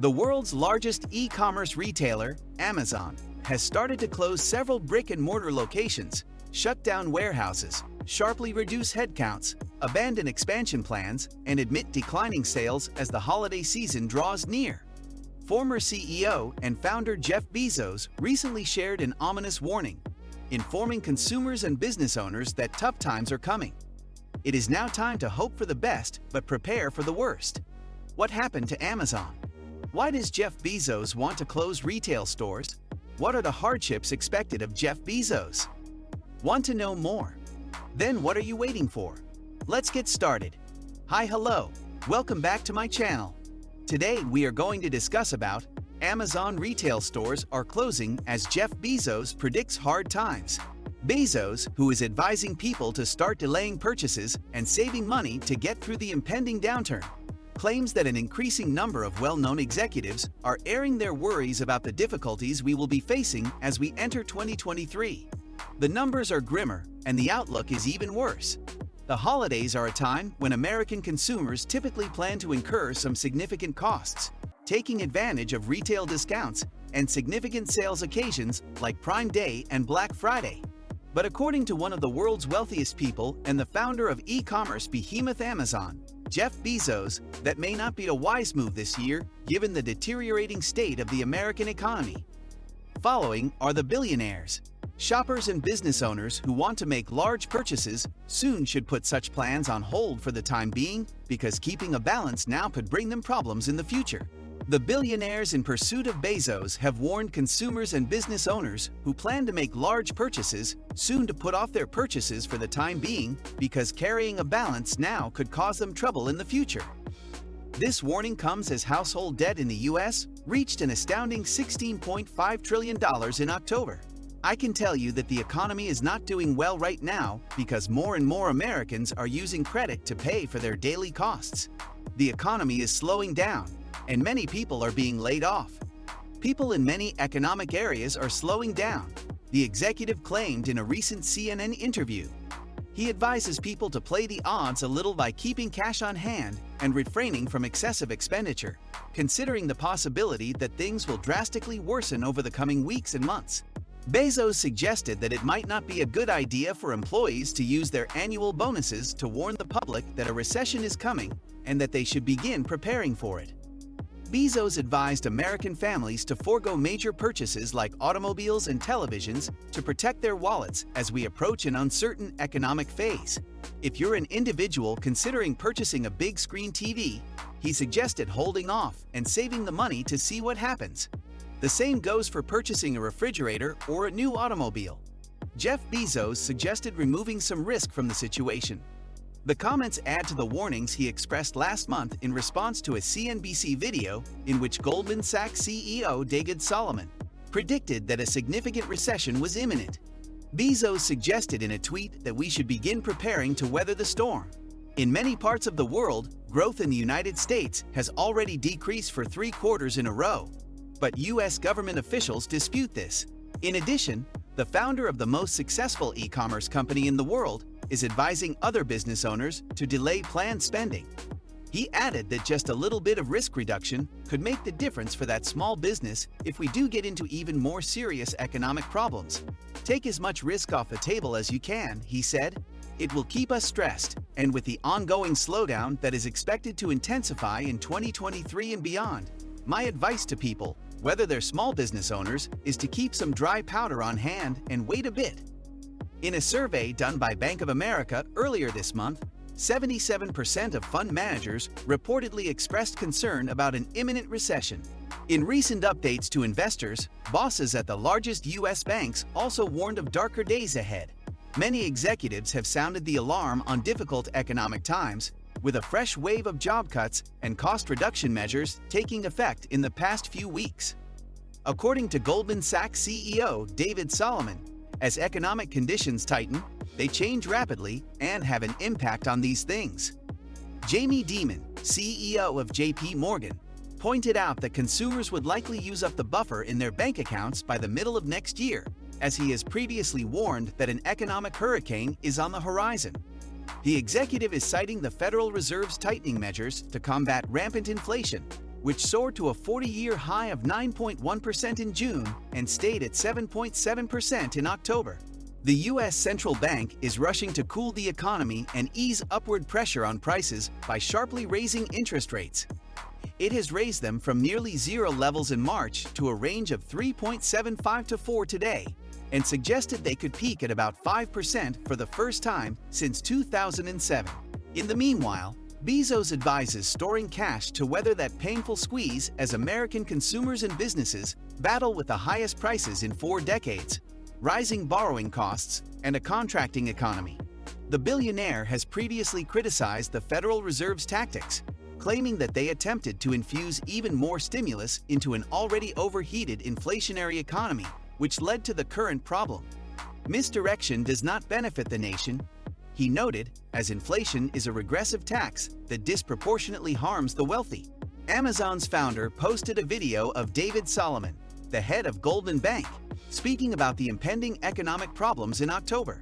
The world's largest e-commerce retailer, Amazon, has started to close several brick-and-mortar locations, shut down warehouses, sharply reduce headcounts, abandon expansion plans, and admit declining sales as the holiday season draws near. Former CEO and founder Jeff Bezos recently shared an ominous warning, informing consumers and business owners that tough times are coming. It is now time to hope for the best but prepare for the worst. What happened to Amazon? Why does Jeff Bezos want to close retail stores? What are the hardships expected of Jeff Bezos? Want to know more? Then what are you waiting for? Let's get started. Hi, hello. Welcome back to my channel. Today we are going to discuss about Amazon retail stores are closing as Jeff Bezos predicts hard times. Bezos, who is advising people to start delaying purchases and saving money to get through the impending downturn, claims that an increasing number of well-known executives are airing their worries about the difficulties we will be facing as we enter 2023. The numbers are grimmer, and the outlook is even worse. The holidays are a time when American consumers typically plan to incur some significant costs, taking advantage of retail discounts and significant sales occasions like Prime Day and Black Friday. But according to one of the world's wealthiest people and the founder of e-commerce behemoth Amazon, Jeff Bezos, that may not be a wise move this year given the deteriorating state of the American economy. Following are the billionaires. Shoppers and business owners who want to make large purchases soon should put such plans on hold for the time being because keeping a balance now could bring them problems in the future. The billionaires in pursuit of Bezos have warned consumers and business owners who plan to make large purchases soon to put off their purchases for the time being because carrying a balance now could cause them trouble in the future. This warning comes as household debt in the U.S. reached an astounding $16.5 trillion in October. I can tell you that the economy is not doing well right now because more and more Americans are using credit to pay for their daily costs. The economy is slowing down, and many people are being laid off. People in many economic areas are slowing down, the executive claimed in a recent CNN interview. He advises people to play the odds a little by keeping cash on hand and refraining from excessive expenditure, considering the possibility that things will drastically worsen over the coming weeks and months. Bezos suggested that it might not be a good idea for employees to use their annual bonuses to warn the public that a recession is coming and that they should begin preparing for it. Bezos advised American families to forego major purchases like automobiles and televisions to protect their wallets as we approach an uncertain economic phase. If you're an individual considering purchasing a big screen TV, he suggested holding off and saving the money to see what happens. The same goes for purchasing a refrigerator or a new automobile. Jeff Bezos suggested removing some risk from the situation. The comments add to the warnings he expressed last month in response to a CNBC video in which Goldman Sachs CEO David Solomon predicted that a significant recession was imminent. Bezos suggested in a tweet that we should begin preparing to weather the storm. In many parts of the world, growth in the United States has already decreased for 3 quarters in a row. But U.S. government officials dispute this. In addition, the founder of the most successful e-commerce company in the world is advising other business owners to delay planned spending. He added that just a little bit of risk reduction could make the difference for that small business if we do get into even more serious economic problems. Take as much risk off the table as you can, he said. It will keep us stressed, and with the ongoing slowdown that is expected to intensify in 2023 and beyond, my advice to people, whether they're small business owners, is to keep some dry powder on hand and wait a bit. In a survey done by Bank of America earlier this month, 77% of fund managers reportedly expressed concern about an imminent recession. In recent updates to investors, bosses at the largest U.S. banks also warned of darker days ahead. Many executives have sounded the alarm on difficult economic times, with a fresh wave of job cuts and cost reduction measures taking effect in the past few weeks. According to Goldman Sachs CEO David Solomon, as economic conditions tighten, they change rapidly and have an impact on these things. Jamie Dimon, CEO of J.P. Morgan, pointed out that consumers would likely use up the buffer in their bank accounts by the middle of next year, as he has previously warned that an economic hurricane is on the horizon. The executive is citing the Federal Reserve's tightening measures to combat rampant inflation, which soared to a 40-year high of 9.1% in June and stayed at 7.7% in October. The U.S. central bank is rushing to cool the economy and ease upward pressure on prices by sharply raising interest rates. It has raised them from nearly zero levels in March to a range of 3.75 to 4 today, and suggested they could peak at about 5% for the first time since 2007. In the meanwhile, Bezos advises storing cash to weather that painful squeeze as American consumers and businesses battle with the highest prices in 4 decades, rising borrowing costs, and a contracting economy. The billionaire has previously criticized the Federal Reserve's tactics, claiming that they attempted to infuse even more stimulus into an already overheated inflationary economy, which led to the current problem. Misdirection does not benefit the nation, he noted, as inflation is a regressive tax that disproportionately harms the wealthy. Amazon's founder posted a video of David Solomon, the head of Goldman Bank, speaking about the impending economic problems in October.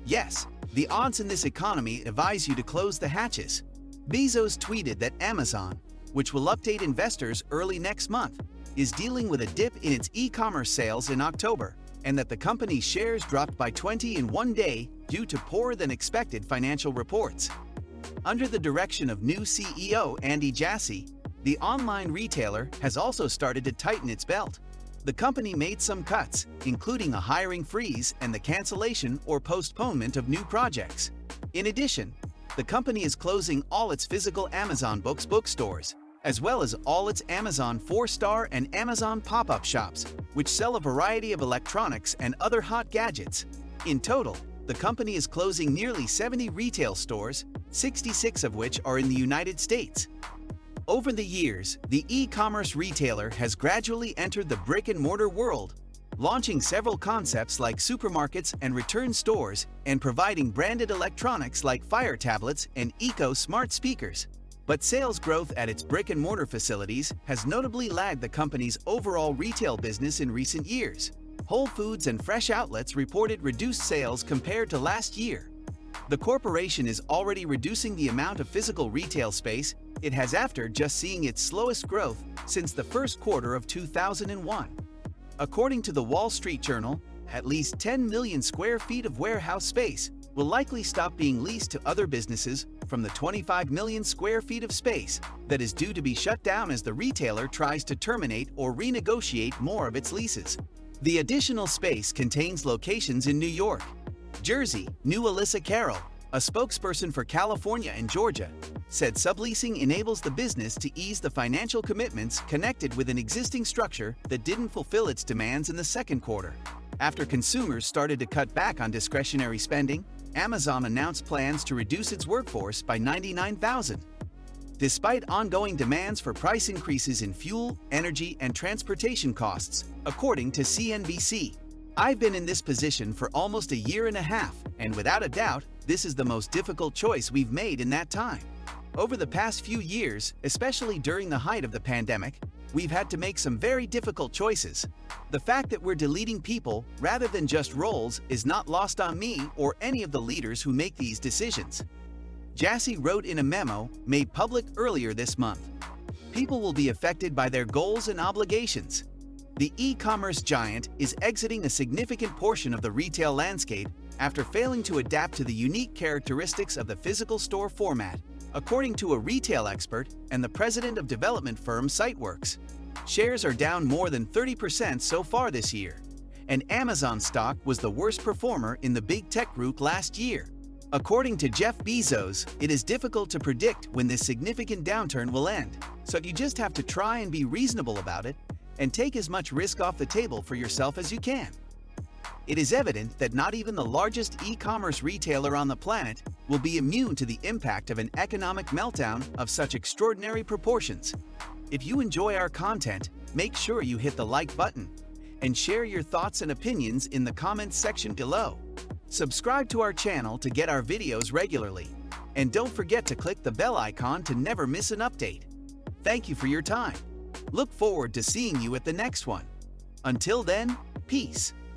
Yes, the odds in this economy advise you to close the hatches. Bezos tweeted that Amazon, which will update investors early next month, is dealing with a dip in its e-commerce sales in October, and that the company's shares dropped by 20 in one day due to poorer-than-expected financial reports. Under the direction of new CEO Andy Jassy, the online retailer has also started to tighten its belt. The company made some cuts, including a hiring freeze and the cancellation or postponement of new projects. In addition, the company is closing all its physical Amazon Books bookstores, as well as all its Amazon 4-star and Amazon pop-up shops, which sell a variety of electronics and other hot gadgets. In total, the company is closing nearly 70 retail stores, 66 of which are in the United States. Over the years, the e-commerce retailer has gradually entered the brick-and-mortar world, launching several concepts like supermarkets and return stores and providing branded electronics like Fire tablets and Eco smart speakers. But sales growth at its brick-and-mortar facilities has notably lagged the company's overall retail business in recent years. Whole Foods and Fresh Outlets reported reduced sales compared to last year. The corporation is already reducing the amount of physical retail space it has after just seeing its slowest growth since the first quarter of 2001. According to the Wall Street Journal, at least 10 million square feet of warehouse space will likely stop being leased to other businesses from the 25 million square feet of space that is due to be shut down as the retailer tries to terminate or renegotiate more of its leases. The additional space contains locations in New York, Jersey. New Alyssa Carroll, a spokesperson for California and Georgia, said subleasing enables the business to ease the financial commitments connected with an existing structure that didn't fulfill its demands in the second quarter. After consumers started to cut back on discretionary spending, Amazon announced plans to reduce its workforce by 99,000. Despite ongoing demands for price increases in fuel, energy, and transportation costs, according to CNBC. I've been in this position for almost a year and a half, and without a doubt, this is the most difficult choice we've made in that time. Over the past few years, especially during the height of the pandemic, we've had to make some very difficult choices. The fact that we're deleting people rather than just roles is not lost on me or any of the leaders who make these decisions. Jassy wrote in a memo made public earlier this month. People will be affected by their goals and obligations. The e-commerce giant is exiting a significant portion of the retail landscape after failing to adapt to the unique characteristics of the physical store format, according to a retail expert and the president of development firm SiteWorks. Shares are down more than 30% so far this year, and Amazon stock was the worst performer in the big tech group last year. According to Jeff Bezos, it is difficult to predict when this significant downturn will end, so you just have to try and be reasonable about it and take as much risk off the table for yourself as you can. It is evident that not even the largest e-commerce retailer on the planet will be immune to the impact of an economic meltdown of such extraordinary proportions. If you enjoy our content, make sure you hit the like button and share your thoughts and opinions in the comments section below. Subscribe to our channel to get our videos regularly, and don't forget to click the bell icon to never miss an update. Thank you for your time. Look forward to seeing you at the next one. Until then, peace.